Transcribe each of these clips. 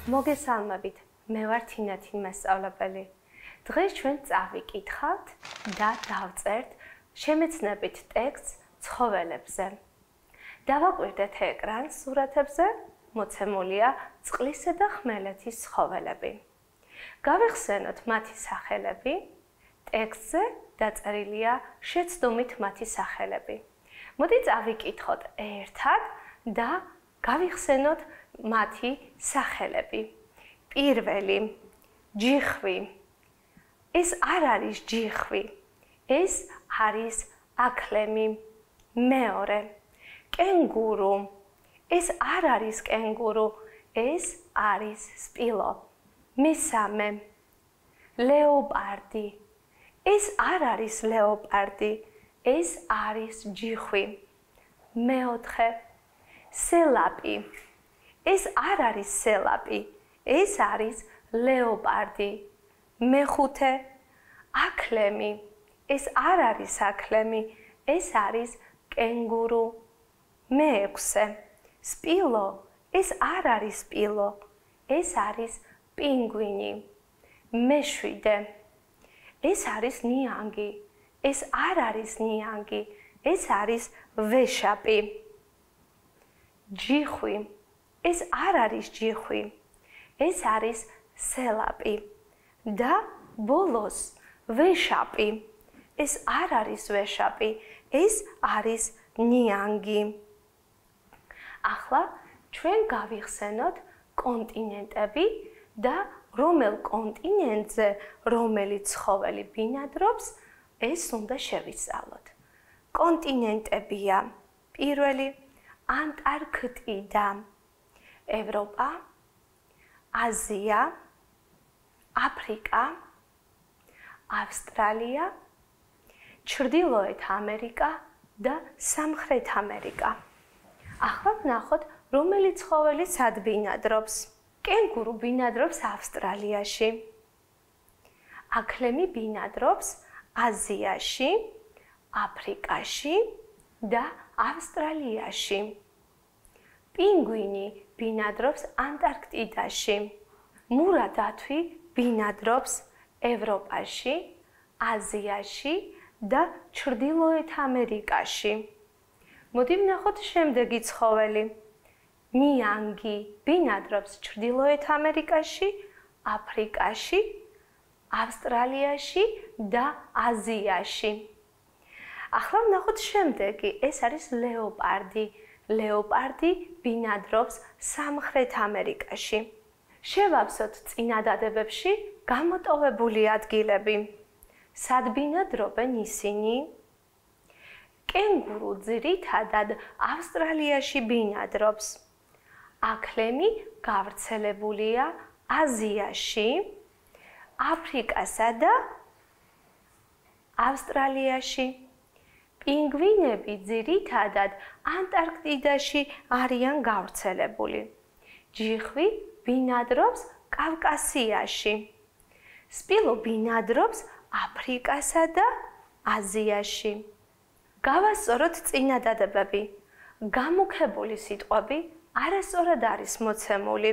მოგესალმებით, მე ვარ თინათინ მასწავლებელი. დღეს ჩვენ წავიკითხავთ და დავწერთ შემეცნებით ტექსტს ცხოველებზე. დავაკვირდეთ ეკრანს სურათებზე, მოცემულია წყლისა და ხმელეთის ცხოველები. გავიხსენოთ მათი სახელები, ტექსტზე დაწერილია შეცდომით მათი სახელები. მოდი წავიკითხოთ ერთად და გავიხსენოთ მათი სახელები. პირველი ჯიხვი. ეს არ არის ჯიხვი, ეს არის აქლემი. მეორე კენგურუ. ეს არ არის კენგურუ, ეს არის სპილო. მესამე ლეოპარდი. ეს არ არის ლეოპარდი, ეს არის ჯიხვი. მეოთხე სელაპი. ეს არ არის სელაპი, ეს არის ლეოპარდი. მეხუთე აქლემი. ეს არ არის აქლემი, ეს არის კენგურუ. მეექვსე სპილო. ეს არ არის სპილო, ეს არის პინგვინი. მეშვიდე ეს არის ნიანგი, ეს არ არის ნიანგი, ეს არის ვეშაპი. ჯიხვი. ეს არ არის ჯიხვი, ეს არის სელაპი. და ბოლოს ვეშაპი. ეს არ არის ვეშაპი, ეს არის ნიანგი. ახლა ჩვენ გავიხსენოთ კონტინენტები და რომელ კონტინენტზე რომელი ცხოველი ბინადრობს, ეს უნდა შევისწავლოთ. კონტინენტებია: პირველი ანტარქტიდა, ევროპა, აზია, აფრიკა, ავსტრალია, ჩრდილოეთ ამერიკა და სამხრეთ ამერიკა. ახლა ვნახოთ, რომელი ცხოველი სად ბინადრობს. კენგურუ ბინადრობს ავსტრალიაში. აქლემი ბინადრობს აზიაში, აფრიკაში და ავსტრალიაში. პინგვინი ბინადრობს ანტარქტიდაში. მურა დათვი ბინადრობს ევროპაში, აზიაში და ჩრდილოეთ ამერიკაში. მოდი ვნახოთ შემდეგი ცხოველი. ნიანგი ბინადრობს ჩრდილოეთ ამერიკაში, აფრიკაში, ავსტრალიაში და აზიაში. ახლა ვნახოთ შემდეგი, ეს არის ლეოპარდი. ლეოპარდი ბინადრობს სამხრეთ ამერიკაში. შევავსოთ წინადადებებში გამოტოვებული ადგილები. სად ბინადრობენ ისინი? კენგურუ ძირითადად ავსტრალიაში ბინადრობს. აქლემი გავრცელებულია აზიაში, აფრიკასა და ავსტრალიაში. პინგვინები ძირითადად ანტარქტიდაში არიან გავრცელებული. ჯიხვი ბინადრობს კავკასიაში. სპილო ბინადრობს აფრიკასა და აზიაში. გავასწოროთ წინადადებები. გამუქებული სიტყვები არასწორად არის მოცემული.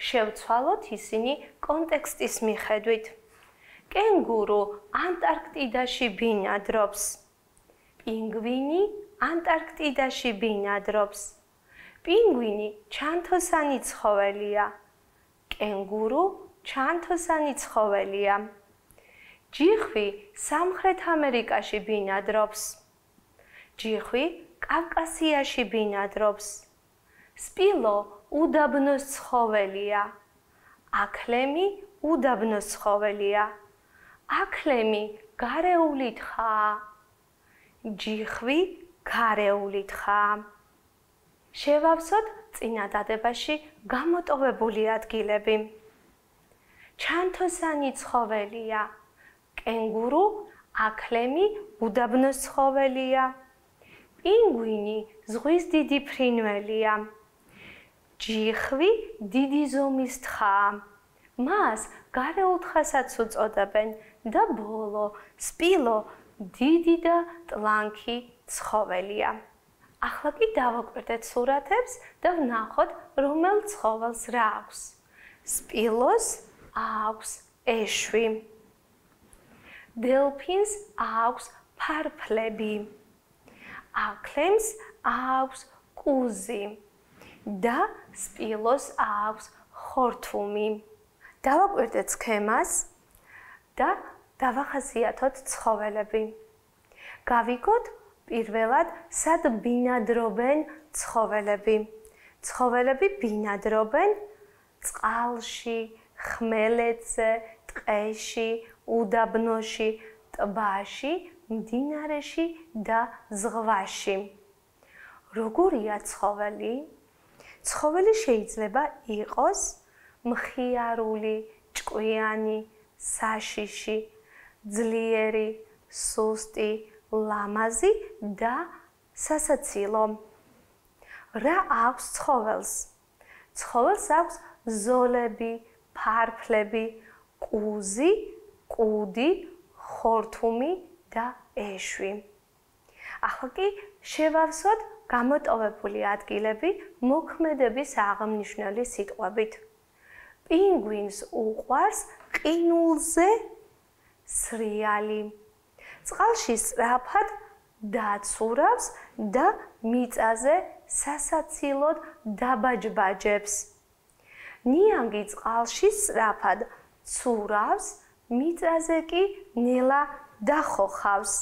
შევცვალოთ ისინი კონტექსტის მიხედვით. კენგურუ ანტარქტიდაში ბინადრობს. პინგვინი ანტარქტიდაში ბინადრობს. პინგვინი ჩანთოსანი ცხოველია. კენგურუ ჩანთოსანი ცხოველია. ჯიხვი სამხრეთ ამერიკაში ბინადრობს. ჯიხვი კავკასიაში ბინადრობს. სპილო უდაბნოს ცხოველია. აქლემი უდაბნოს ცხოველია. აქლემი გარეული თხაა. ჯიხვი გარეული თხაა. შევავსოთ წინადადებაში გამოტოვებული ადგილები. ჩანთოსანი ცხოველია. კენგურუ აქლემი უდაბნოს ცხოველია. პინგვინი ზღვის დიდი ფრინველია. ჯიხვი დიდი ზომის თხაა. მას გარეულ თხასაც უწოდებენ და ბოლო სპილო დიდი და ტლანქი ცხოველია. ახლა კი დავაკვირდეთ სურათებს და ვნახოთ, რომელ ცხოველს რა აქვს. სპილოს აქვს ეშვი. დელფინს აქვს ფარფლები. აქლემს აქვს კუზი და სპილოს აქვს ხორთუმი. დავაკვირდეთ სქემას და დავახასიათოთ ცხოველები. გავიგოთ პირველად სად ბინადრობენ ცხოველები. ცხოველები ბინადრობენ წყალში, ხმელეთზე, ტყეში, უდაბნოში, ტბაში, მდინარეში და ზღვაში. როგორია ცხოველი? ცხოველი შეიძლება იყოს მხიარული, ჭკვიანი, საშიში, ძლიერი, სუსტი, ლამაზი და სასაცილო. რა აქვს ცხოველს? ცხოველს აქვს ზოლები, ფარფლები, კუზი, კუდი, ხორთუმი და ეშვი. ახლა კი შევავსოთ გამოტოვებული ადგილები მოქმედების აღნიშნული სიტყვებით. პინგვინს უყვარს ყინულზე სრიალი. წყალში სწრაფად დაცურავს და მიწაზე სასაცილოდ დაბაჯბაჯებს. ნიანგი წყალში სწრაფად ცურავს, მიწაზე კი ნელა დახოხავს.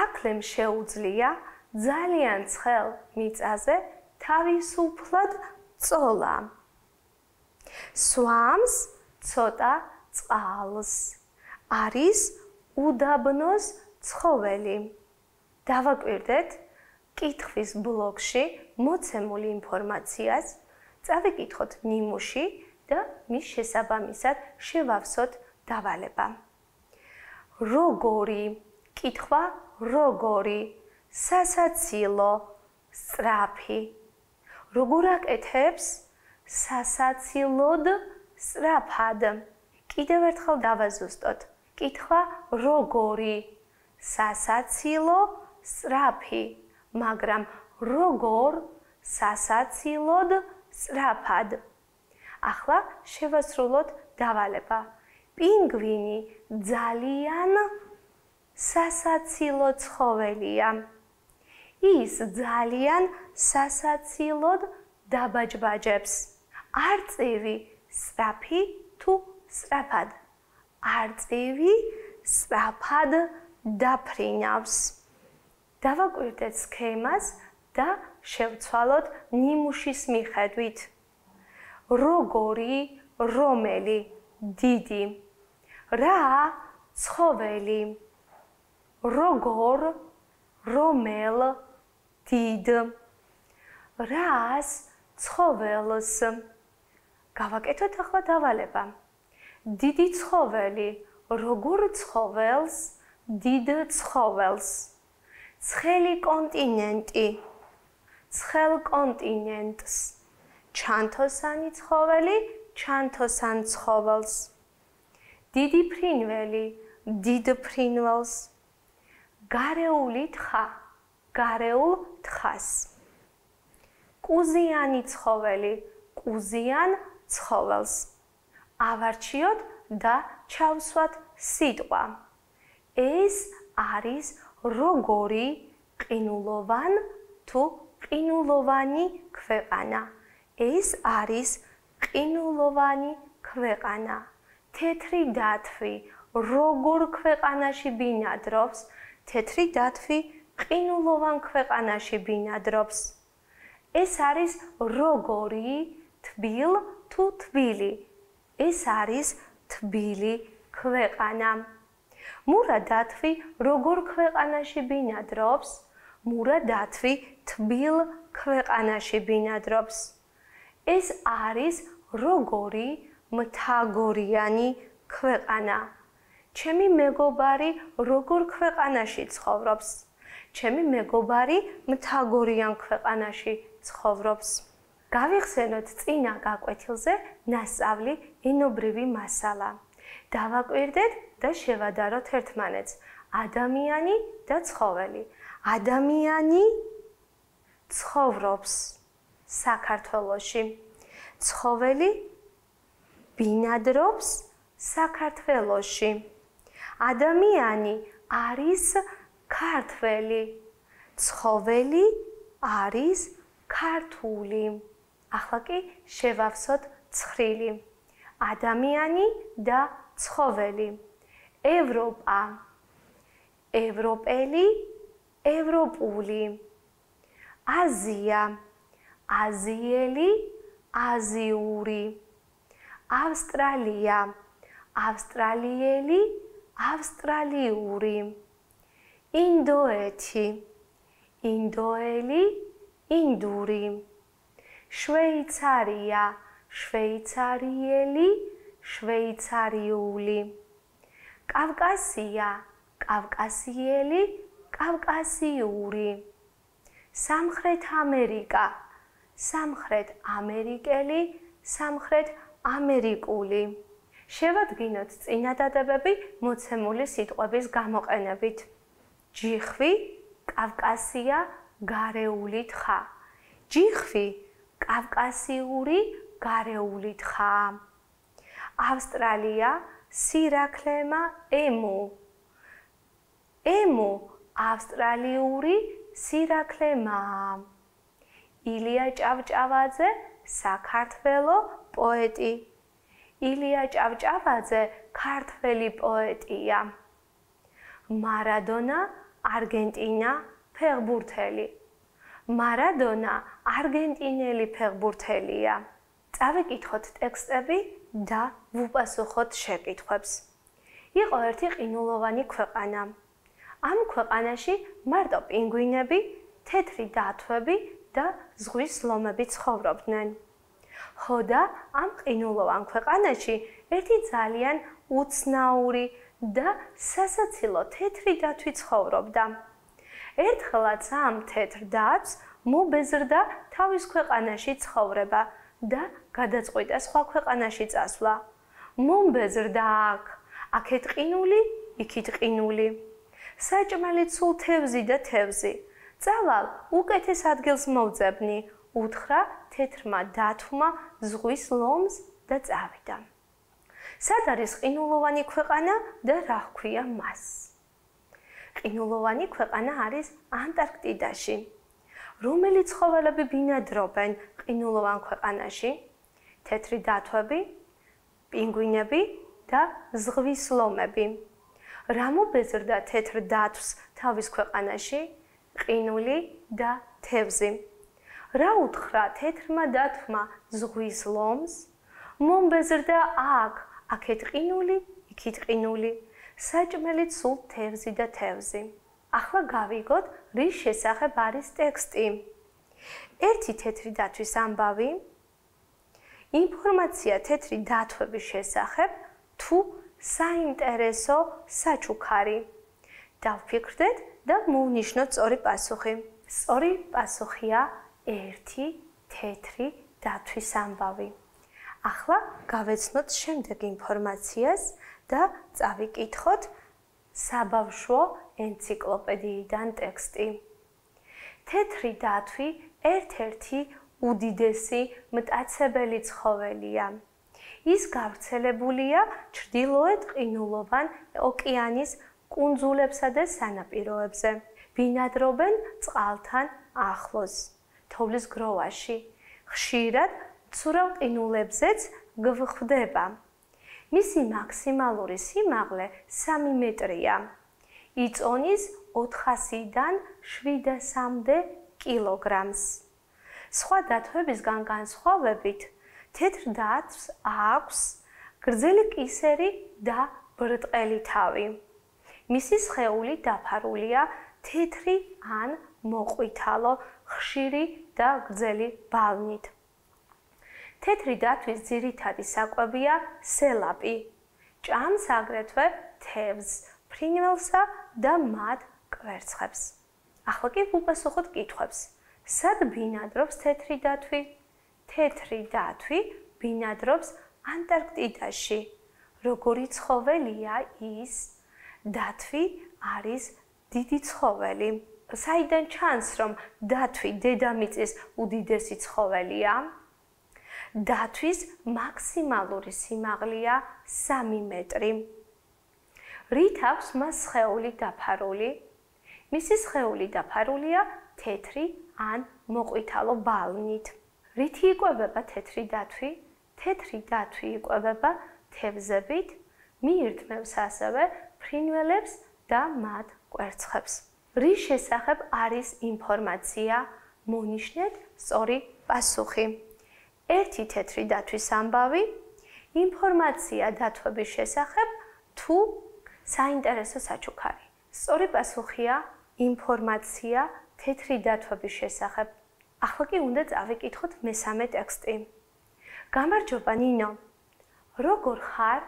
აქლემ შეუძლია ძალიან ცხელ მიწაზე თავისუფლად წოლა. სვამს ცოტა წყალს. არის უდაბნოს ცხოველი. დავაკვირდეთ კითხვის ბლოკში მოცემულ ინფორმაციას, წავიკითხოთ ნიმუში და მის შესაბამისად შევავსოთ დავალება. როგორი? კითხვა როგორი? სასაცილო, სწრაფი. როგორ აკეთებს? სასაცილოდ, სწრაფად. კიდევ ერთხელ დავაზუსტოთ. კითხვა როგორი? სასაცილო, სწრაფი. მაგრამ როგორ? სასაცილოდ, სწრაფად. ახლა შევასრულოთ დავალება. პინგვინი ძალიან სასაცილო ცხოველია. ის ძალიან სასაცილოდ დაბაჯბაჯებს. არწივი სწრაფი თუ სწრაფად? არწივი სწრაფად დაფრინავს. დავაკვირდეთ სქემას და შევცვალოთ ნიმუშის მიხედვით. როგორი, რომელი, დიდი. რა ცხოველი. როგორ, რომელ, დიდ. რას ცხოველს. გავაკეთოთ ახლა დავალება. დიდი ცხოველი. როგორ ცხოველს, დიდ ცხოველს. ცხელი კონტინენტი. ცხელ კონტინენტს. ჩანთოსანი ცხოველი, ჩანთოსან ცხოველს. დიდი ფრინველი, დიდ ფრინველს. გარეული თხა, გარეულ თხას. კუზიანი ცხოველი, კუზიან ცხოველს. ავარჩიოთ და ჩავსვათ სიტყვა. ეს არის როგორი ყინულოვან თუ ყინულოვანი ქვეყანა. ეს არის ყინულოვანი ქვეყანა. თეთრი დათვი როგორ ქვეყანაში ბინადრობს? თეთრი დათვი ყინულოვან ქვეყანაში ბინადრობს. ეს არის როგორი თბილ თუ თბილი? ეს არის თბილი ქვეყანა. მურა დათვი როგორ ქვეყანაში ბინადრობს? მურა დათვი თბილ ქვეყანაში ბინადრობს. ეს არის როგორი მთაგორიანი ქვეყანა. ჩემი მეგობარი როგორ ქვეყანაში ცხოვრობს? ჩემი მეგობარი მთაგორიან ქვეყანაში ცხოვრობს. გავიხსენოთ წინა გაკვეთილზე ნასწავლი ენობრივი მასალა. დავაკვირდეთ და შევადაროთ ერთმანეთს. ადამიანი და ცხოველი. ადამიანი ცხოვრობს საქართველოში. ცხოველი ბინადრობს საქართველოში. ადამიანი არის ქართველი. ცხოველი არის ქართული. ახლა კი შევავსოთ ცხრილი. ადამიანი და ცხოველი. ევროპა. ევროპელი, ევროპული. აზია. აზიელი, აზიური. ავსტრალია. ავსტრალიელი, ავსტრალიური. ინდოეთი. ინდოელი, ინდური. შვეიცარია. შვეიცარიელი, შვეიცარიული. კავკასია. კავკასიელი, კავკასიური. სამხრეთ ამერიკა. სამხრეთ ამერიკელი, სამხრეთ ამერიკული. შევადგინოთ წინადადებები მოცემული სიტყვების გამოყენებით. ჯიხვი, კავკასია, გარეული თხა. ჯიხვი, კავკასიური, გარეული თხა. ავსტრალია, სირაქლემა, ემუ. ემუ, ავსტრალიური, სირაქლემაა. ილია ჭავჭავაძე, საქართველო პოეტი. ილია ჭავჭავაძე ქართველი პოეტია. მარადონა, არგენტინა, ფეხბურთელი. მარადონა არგენტინელი ფეხბურთელია. წავიკითხოთ ტექსტები და ვუპასუხოთ შეკითხვებს. იყო ერთი ყინულოვანი ქვეყანა. ამ ქვეყანაში მარტო პინგვინები, თეთრი დათვები და ზღვის ლომები ცხოვრობდნენ. ხოდა ამ ყინულოვან ქვეყანაში ერთი ძალიან უცნაური და სასაცილო თეთრი დათვი ცხოვრობდა. ერთხელაც ამ თეთრ დათვს მობეზრდა თავის ქვეყანაში ცხოვრება და გადაწყვიტა სხვა ქვეყანაში წასვლა. მომბეზრდა აქეთ ყინული, იქით ყინული. საჭმელი ცულ თევზი და თევზი. წავალ, უკეთეს ადგილს მოვძებნი, უთხრა თეთრმა დათვმა ზღვის ლომს და წავიდა. სად არის ყინულოვანი ქვეყანა და რა ჰქვია მას? ყინულოვანი ქვეყანა არის ანტარქტიდაში. რომელი ცხოველები ბინადრობენ ყინულოვან ქვეყანაში? თეთრი დათვები, პინგვინები და ზღვის ლომები. რა მობეზრდა თეთრ დათვს თავის ქვეყანაში? ყინული და თევზი. რა უთხრა თეთრმა დათვმა ზღვის ლომს? მომბეზრდა აქეთ ყინული, იქით ყინული. საჭმელი ცულ თევზი და თევზი. ახლა გავიგოთ, რის შესახებ არის ტექსტი. ერთი თეთრი დათვის ამბავი. ინფორმაცია თეთრი დათვების შესახებ თუ საინტერესო საჩუქარი. დავფიქრდეთ და მოვნიშნოთ სწორი პასუხი. სწორი პასუხია ერთი თეთრი დათვის ამბავი. ახლა გავეცნოთ შემდეგ ინფორმაციას და წავიკითხოთ საბავშვო ენციკლოპედიიდან ტექსტი. თეთრი დათვი ერთ-ერთი უდიდესი მტაცებელი ცხოველია. ის გავრცელებულია ჩრდილოეთ ყინულოვან ოკეანის კუნძულებსა და სანაპიროებზე. ბინადრობენ წყალთან ახლოს, თოვლის გროვაში. ხშირად მცურავ ყინულებზეც გვხვდება. მისი მაქსიმალური სიმაღლე 3 მეტრია. იწონის 400-დან 700-მდე კილოგრამს. სხვა დათვებისგან განსხვავებით, თეთრ დათვს აქვს გრძელი კისერი და ბრტყელი თავი. მისი სხეული დაფარულია თეთრი ან მოყვითალო, ხშირი და გრძელი ბალნით. თეთრი დათვის ძირითადი საკვებია სელაპი. ჭამს აგრეთვე თევზს, ფრინველსა და მათ კვერცხებს. ახლა კი ვუპასუხოთ კითხვებს. სად ბინადრობს თეთრი დათვი? თეთრი დათვი ბინადრობს ანტარქტიდაში. როგორი ცხოველია ის? დათვი არის დიდი ცხოველი. საიდან ჩანს, რომ დათვი დედამიწის უდიდესი ცხოველია? დათვის მაქსიმალური სიმაღლეა 3 მეტრი. რით აქვს მას სხეული დაფარული? მისი სხეული დაფარულია თეთრი ან მოყვითალო ბალნით. რითი იკვებება თეთრი დათვი? თეთრი დათვი იკვებება თევზებით, მიირთმევს ასევე ფრინველებს და მათ კვერცხებს. რის შესახებ არის ინფორმაცია? მონიშნეთ სწორი პასუხი. ერთი თეთრი დათვის ამბავი, ინფორმაცია დათვების შესახებ თუ საინტერესო საჩუქარი. სწორი პასუხია ინფორმაცია თეთრი დათვების შესახებ. ახლა კი უნდა წავიკითხოთ მესამე ტექსტი. გამარჯობა ნინო. როგორ ხარ?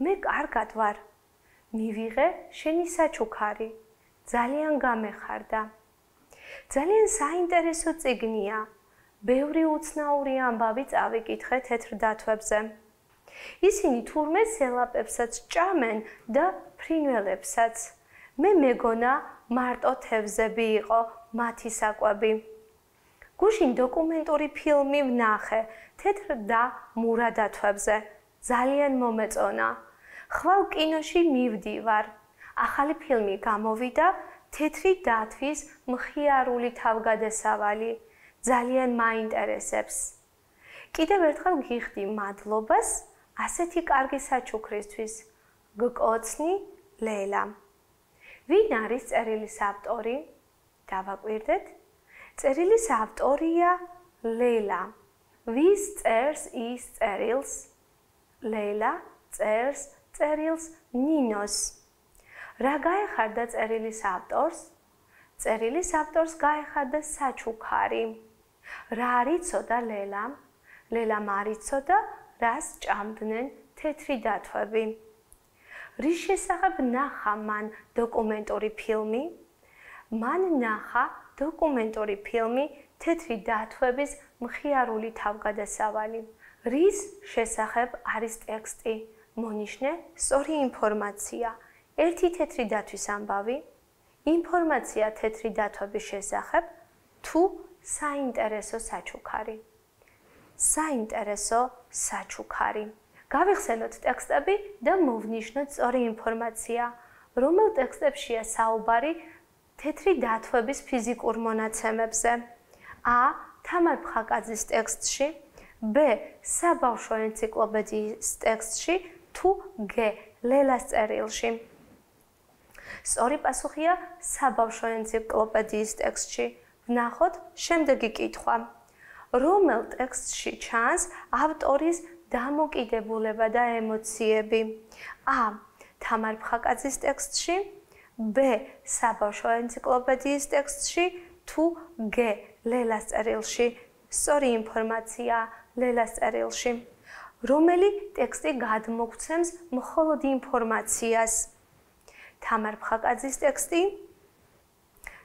მე კარგად ვარ. მივიღე შენი საჩუქარი. ძალიან გამეხარდა. ძალიან საინტერესო წიგნია. ბევრი უცნაური ამბავი წავიკითხე თეთრ დათვებზე. ისინი თურმე სელაპებსაც ჭამენ და ფრინველებსაც. მე მეგონა მარტო თევზები იყო მათი საკვები. გუშინ დოკუმენტური ფილმი ვნახე თეთრ და მურა დათვებზე. ძალიან მომეწონა. ხვალ კინოში მივდივარ. ახალი ფილმი გამოვიდა თეთრი დათვის მხიარული თავგადასავალი. ძალიან მაინტერესებს. კიდევ ერთხელ გიხდი მადლობას ასეთი კარგი საჩუქრისთვის. გკოცნი ლელა. ვინ არის წერილის ავტორი? დავაკვირდეთ. წერილის ავტორია ლელა. ვის წერს ის წერილს? ლელა წერს წერილს ნინოს. რა გაეხარდა წერილის ავტორს? წერილის ავტორს გაეხარდა საჩუქარი. რა არიცოდა ლელამ? ლელამ არიცოდა, რას ჭამდნენ თეთრი დათვები. რის შესახებ ნახა მან დოკუმენტური ფილმი? მან ნახა დოკუმენტური ფილმი თეთრი დათვების მხიარული თავგადასავალი. რის შესახებ არის ტექსტი? მონიშნე სწორი ინფორმაცია. ერთი თეთრი დათვის ამბავი, ინფორმაცია თეთრი დათვების შესახებ თუ საინტერესო საჩუქარი. საინტერესო საჩუქარი. გავიხსენოთ ტექსტები და მოვნიშნოთ სწორი ინფორმაცია. რომელ ტექსტებშია საუბარი თეთრი დათვების ფიზიკურ მონაცემებზე? ა. თამარ ფხაკაძის ტექსტში, ბ. საბავშვო ენციკლოპედიის ტექსტში თუ გ. ლელას წერილში. სწორი პასუხია საბავშვო ენციკლოპედიის ტექსტში. ვნახოთ შემდეგი კითხვა. რომელ ტექსტში ჩანს ავტორის დამოკიდებულება და ემოციები? ა. თამარ ფხაკაძის ტექსტში, ბ. საბავშვო ენციკლოპედიის ტექსტში თუ გ. ლელას წერილში. სწორი ინფორმაცია ლელას წერილში. რომელი ტექსტი გადმოგცემს მხოლოდ ინფორმაციას? თამარ ფხაკაძის ტექსტი,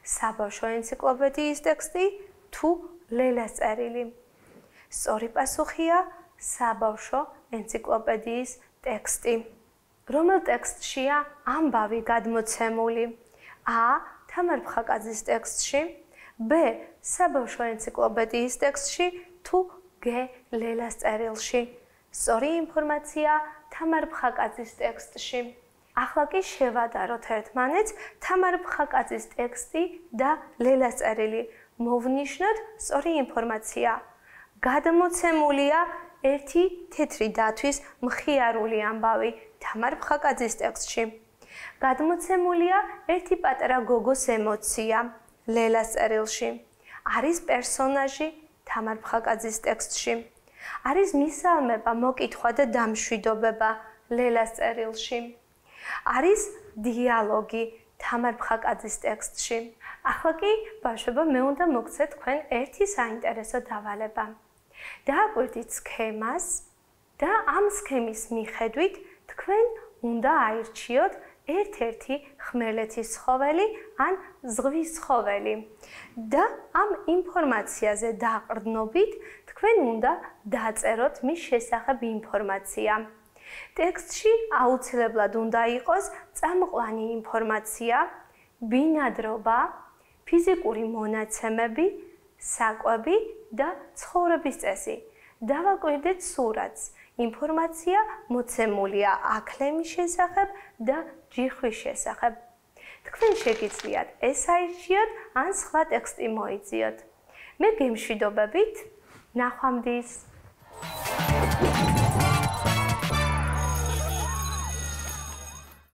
საბავშვო ენციკლოპედიის ტექსტი თუ ლელას წერილი. სწორი პასუხია საბავშვო ენციკლოპედიის ტექსტი. რომელ ტექსტშია ამბავი გადმოცემული? ა. თამარ ფხაკაძის ტექსტში, ბ. საბავშვო ენციკლოპედიის ტექსტში თუ გ. ლელას წერილში. სწორი ინფორმაცია თამარ ფხაკაძის ტექსტში. ახლა კი შევადაროთ ერთმანეთს თამარ ფხაკაძის ტექსტი და ლელას წერილი. მოვნიშნოთ სწორი ინფორმაცია. გადმოცემულია ერთი თეთრი დათვის მხიარული ამბავი თამარ ფხაკაძის ტექსტში. გადმოცემულია ერთი პატარა გოგოს ემოცია ლელას წერილში. არის პერსონაჟი თამარ ფხაკაძის ტექსტში. არის მისალმება, მოკითხვა და დამშვიდობება ლელას წერილში. არის დიალოგი თამარ ფხაკაძის ტექსტში. ახლა კი ბავშვებო, მე უნდა მოგცეთ თქვენ ერთი საინტერესო დავალება. დააკვირდით სქემას და ამ სქემის მიხედვით თქვენ უნდა აირჩიოთ ერთ-ერთი ხმელეთის ცხოველი ან ზღვის ცხოველი და ამ ინფორმაციაზე დაყრდნობით თქვენ უნდა დაწეროთ მის შესახებ ინფორმაცია. ტექსტში აუცილებლად უნდა იყოს წამყვანი ინფორმაცია, ბინადრობა, ფიზიკური მონაცემები, საკვები და ცხოვრების წესი. დავაკვირდეთ სურათს. ინფორმაცია მოცემულია აქლემის შესახებ და ჯიხვის შესახებ. თქვენ შეგიძლიათ ეს აირჩიოთ ან სხვა ტექსტი მოიძიოთ. მე გემშვიდობებით, ნახვამდის.